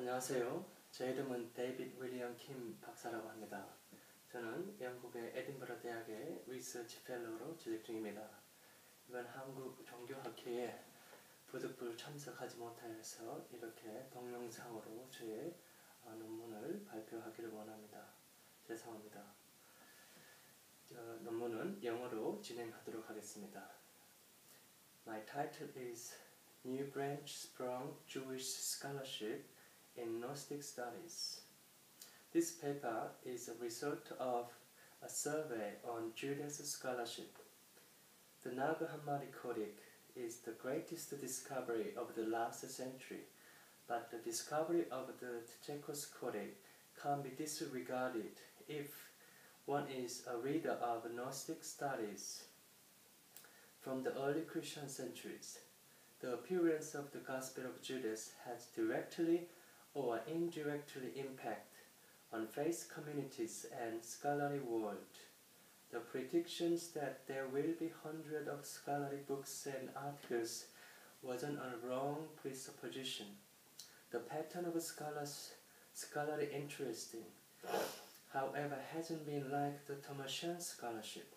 안녕하세요. 제 이름은 데이빗 윌리엄 킴 박사라고 합니다. 저는 영국의 에딘버러 대학의 리서치 펠로우로 재직 중입니다. 이번 한국 종교학회에 부득불 참석하지 못하여서 이렇게 동영상으로 저의 논문을 발표하기를 원합니다. 죄송합니다. 논문은 영어로 진행하도록 하겠습니다. My title is New Branch Sprung Jewish Scholarship in Gnostic Studies. This paper is a result of a survey on Judas scholarship. The Nag Hammadi Codex is the greatest discovery of the last century, but the discovery of the Tychicus Codex can't be disregarded if one is a reader of Gnostic studies from the early Christian centuries. The appearance of the Gospel of Judas has directly or indirectly impact on faith communities and scholarly world. The predictions that there will be hundreds of scholarly books and articles wasn't a wrong presupposition. The pattern of scholarly interest, however, hasn't been like the Thomasian scholarship,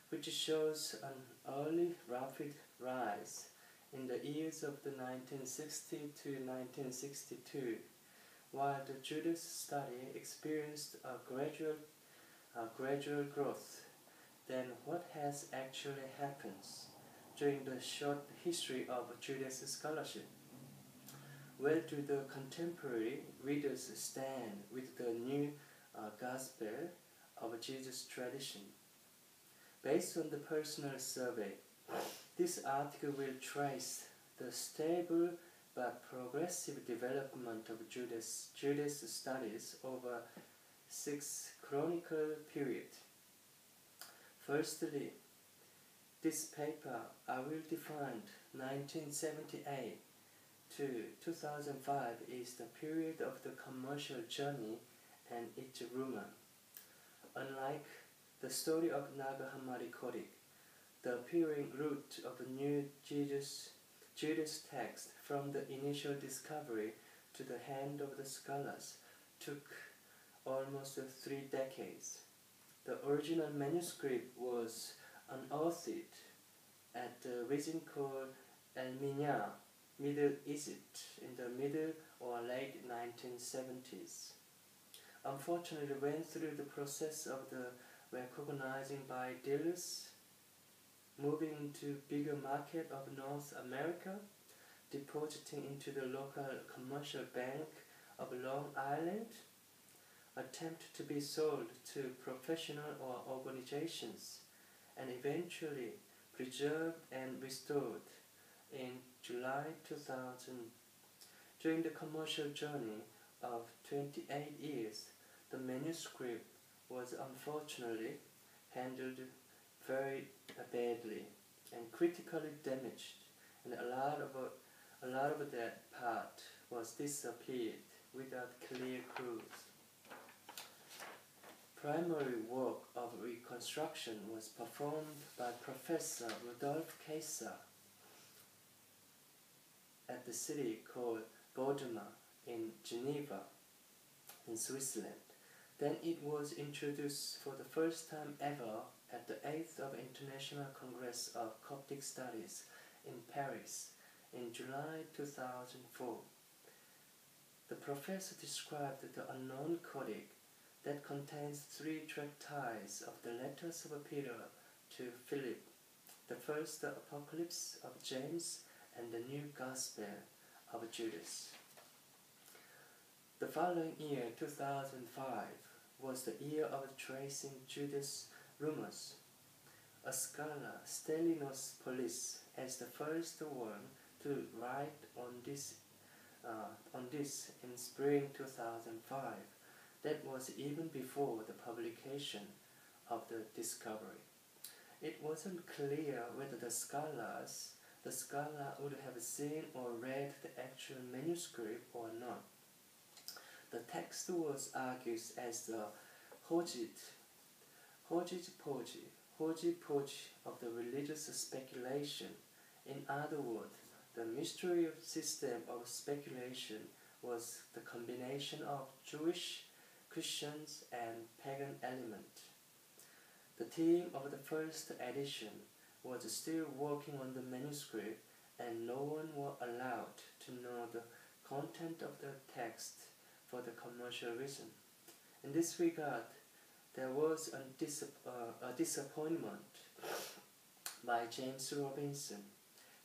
which shows an early rapid rise in the years of the 1960 to 1962, while the Judas study experienced a gradual growth. Then what has actually happened during the short history of Judas scholarship? Where do the contemporary readers stand with the new Gospel of Jesus tradition? Based on the personal survey, this article will trace the stable but progressive development of Judas studies over 6 chronicle period. Firstly, this paper I will define 1978 to 2005 is the period of the commercial journey and its rumor. Unlike the story of Nag Hammadi Codex, the appearing route of the new Judas text from the initial discovery to the hand of the scholars took almost 3 decades. The original manuscript was unearthed at the region called El-Minya, Middle Egypt, in the middle or late 1970s. Unfortunately, went through the process of the recognizing by dealers, moving into bigger market of North America, depositing into the local commercial bank of Long Island, attempt to be sold to professional or organizations, and eventually preserved and restored in July 2000. During the commercial journey of 28 years, the manuscript was unfortunately handled very badly and critically damaged, and a lot of that part was disappeared without clear clues. Primary work of reconstruction was performed by Professor Rudolf Kaiser at the city called Bodmer in Geneva, in Switzerland. Then it was introduced for the first time ever at the 8th of International Congress of Coptic Studies in Paris in July 2004. The professor described the unknown codex that contains 3 treatises of the letters of Peter to Philip, the first Apocalypse of James, and the new Gospel of Judas. The following year, 2005, was the year of tracing Judas' rumors. A scholar, Stelinos Polis, as the first one to write on this in spring 2005. That was even before the publication of the discovery. It wasn't clear whether the scholar would have seen or read the actual manuscript or not. The text was argued as the hodgepodge of the religious speculation. In other words, the mystery system of speculation was the combination of Jewish, Christians, and pagan element. The team of the first edition was still working on the manuscript, and no one was allowed to know the content of the text for the commercial reason. In this regard, there was a disappointment by James Robinson.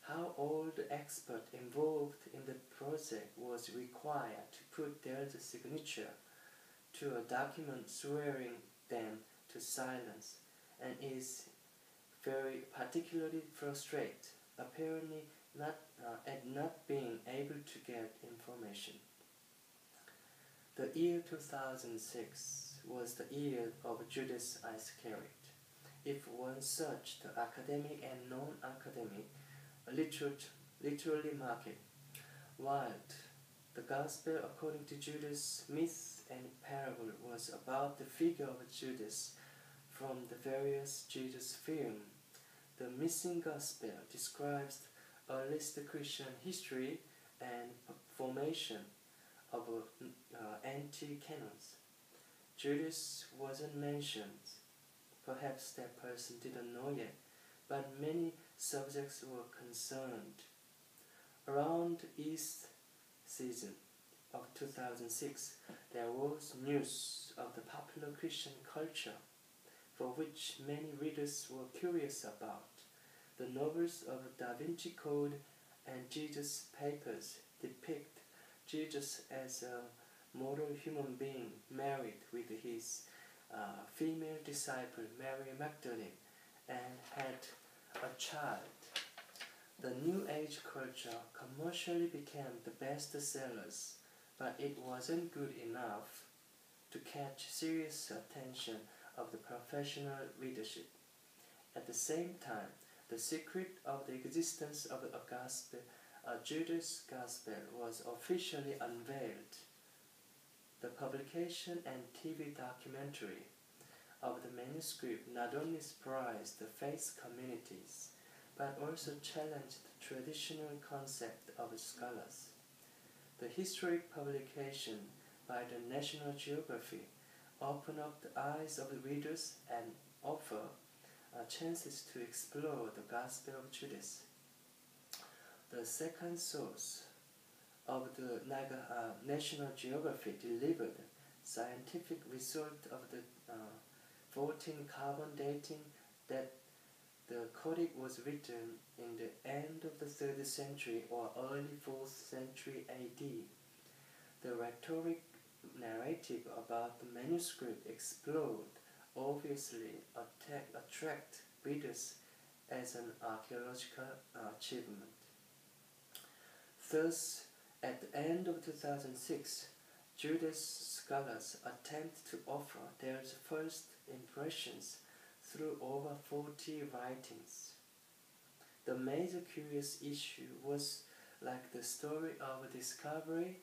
How all the experts involved in the project was required to put their signature to a document swearing them to silence, and is very particularly frustrated, apparently at not being able to get information. The year 2006 was the year of Judas Iscariot. If one searched the academic and non-academic literary market, while the Gospel according to Judas myth and parable was about the figure of Judas from the various Jesus films, the missing Gospel describes earliest Christian history and formation of anti-canons. Judas wasn't mentioned. Perhaps that person didn't know yet, but many subjects were concerned. Around East season of 2006, there was news of the popular Christian culture, for which many readers were curious about. The novels of Da Vinci Code and Jesus Papers depict Jesus as a mortal human being married with his female disciple Mary Magdalene and had a child. The New Age culture commercially became the best sellers, but it wasn't good enough to catch serious attention of the professional readership. At the same time, the secret of the existence of a Judas Gospel was officially unveiled. The publication and TV documentary of the manuscript not only surprised the faith communities, but also challenged the traditional concept of scholars. The historic publication by the National Geography opened up the eyes of the readers and offer chances to explore the Gospel of Judas. The second source of the National Geography delivered scientific result of the 14 carbon dating that the Codex was written in the end of the 3rd century or early 4th century AD. The rhetoric narrative about the manuscript explored obviously attract readers as an archaeological achievement. Thus, at the end of 2006, Judas scholars attempt to offer their first impressions through over 40 writings. The major curious issue was like the story of discovery,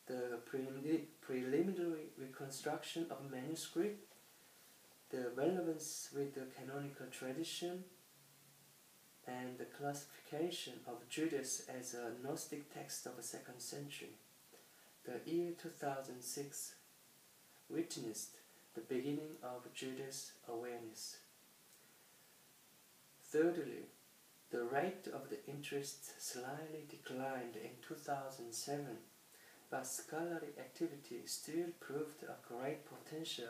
the preliminary reconstruction of manuscript, the relevance with the canonical tradition, and the classification of Judas as a Gnostic text of the 2nd century. The year 2006 witnessed the beginning of Judas awareness. Thirdly, the rate of the interest slightly declined in 2007, but scholarly activity still proved a great potential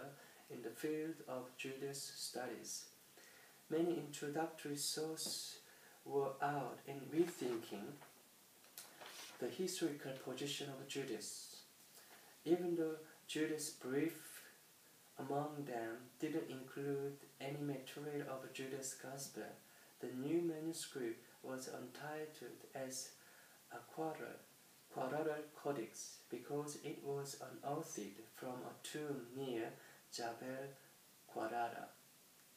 in the field of Judas studies. Many introductory sources were out in rethinking the historical position of Judas. Even though Judas' brief among them didn't include any material of Judas' Gospel, the new manuscript was untitled as a quadral codex because it was unearthed from a tomb near Jabal Quarada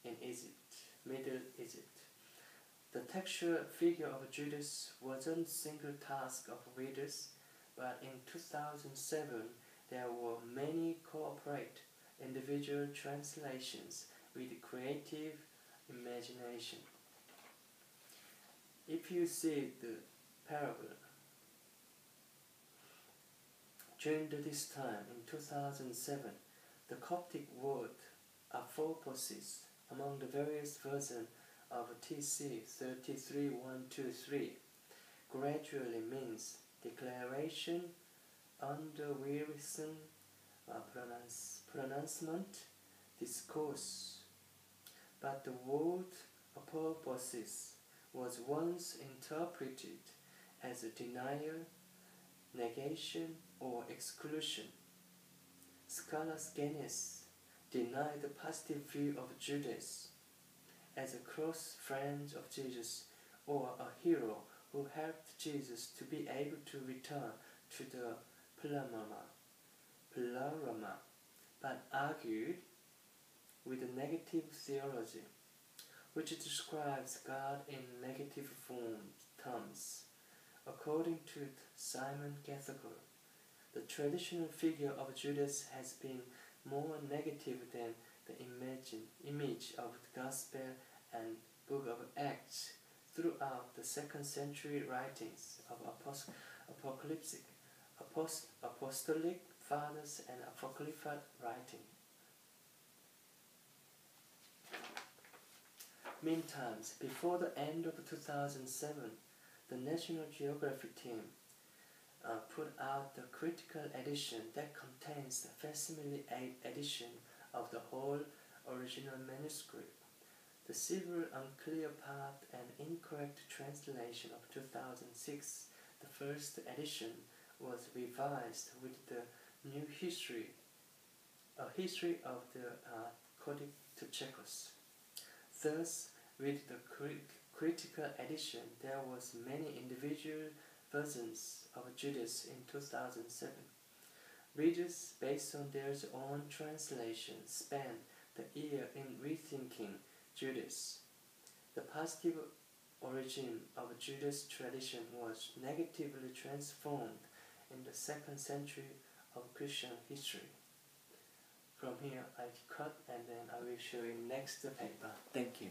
in Egypt, Middle Egypt. The textual figure of Judas wasn't a single task of readers, but in 2007 there were many corporate individual translations with creative imagination. If you see the parable, During this time, in 2007, the Coptic word apoptosis among the various versions of TC 33123 gradually means declaration under wearisome pronouncement, discourse. But the word apoptosis was once interpreted as a denial, negation, or exclusion. Scholars Guinness deny the positive view of Judas as a close friend of Jesus or a hero who helped Jesus to be able to return to the pleroma, but argued with a negative theology, which describes God in negative terms. According to Simon Gathercole, the traditional figure of Judas has been more negative than the image of the Gospel and Book of Acts throughout the 2nd century writings of apostolic fathers and apocryphal writing. Meantime, before the end of 2007, the National Geographic team put out the critical edition that contains the facsimile edition of the whole original manuscript. The several unclear part and incorrect translation of 2006, the first edition, was revised with the new history, a history of the Codic to Checos. Thus, with the critical edition, there was many individual versions of Judas in 2007. Readers, based on their own translation, spent the year in rethinking Judas. The positive origin of Judas tradition was negatively transformed in the 2nd century of Christian history. From here I cut and then I will show you next paper. Thank you.